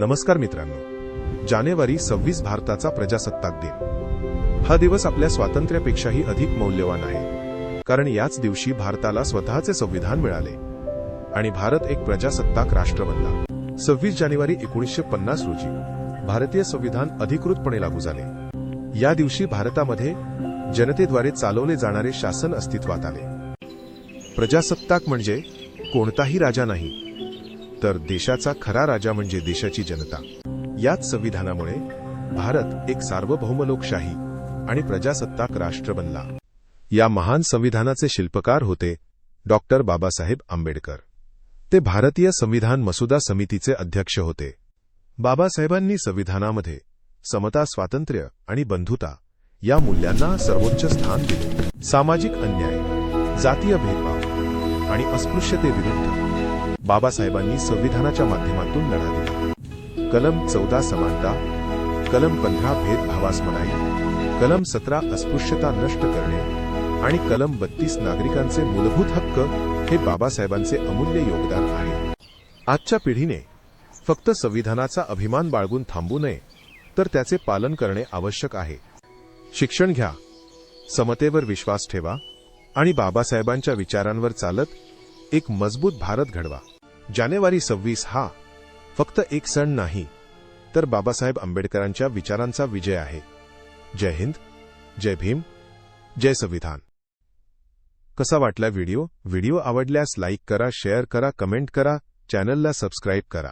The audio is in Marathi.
नमस्कार मित्रांनो, जानेवारी 26 भारताचा प्रजासत्ताक दिन। हा दिवस आपल्या स्वातंत्र्यापेक्षाही अधिक मौल्यवान आहे, कारण याच दिवशी भारताला स्वतःचे संविधान मिळाले आणि भारत एक प्रजासत्ताक राष्ट्र बनला। 26 जानेवारी 1950 रोजी भारतीय संविधान अधिकृतपणे लागू झाले। या दिवशी भारतामध्ये जनतेद्वारे चालवले जाणारे शासन अस्तित्वात आले। प्रजासत्ताक म्हणजे कोणताही राजा नाही, तर देशाचा खरा राजा म्हणजे देशाची जनता। याच संविधानामुळे भारत एक सार्वभौम लोकशाही आणि प्रजासत्ताक राष्ट्र बनला। या महान संविधानाचे शिल्पकार होते डॉक्टर बाबासाहेब आंबेडकर। ते भारतीय संविधान मसुदा समितीचे अध्यक्ष होते। बाबासाहेबांनी संविधानामध्ये समता, स्वातंत्र्य आणि बंधुता या मूल्यांना सर्वोच्च स्थान दिले। सामाजिक अन्याय, जातीय भेदभाव आणि अस्पृश्यतेविरुद्ध बाबासाहेबांनी संविधानाच्या माध्यमातून लढा दिला। कलम 14 समानता, कलम 15 भेदभावास मनाई, कलम 17 अस्पृश्यता नष्ट करणे आणि कलम 32 नागरिकांचे मूलभूत हक्क हे बाबासाहेबांचे अमूल्य योगदान आहे। आजच्या पिढीने फक्त संविधानाचा अभिमान बाळगून थांबू नये, तर त्याचे पालन करणे आवश्यक आहे। शिक्षण घ्या, समतेवर विश्वास ठेवा आणि बाबासाहेबांच्या विचारांवर चालत एक मजबूत भारत घडवा। जानेवारी 26 हा फक्त एक सण नाही, तर बाबासाहेब आंबेडकरांच्या विचारांचा विजय आहे। जय हिंद, जय भीम, जय संविधान। कसा वाटला व्हिडिओ आवडल्यास लाईक करा, शेअर करा, कमेंट करा, चॅनलला सबस्क्राईब करा।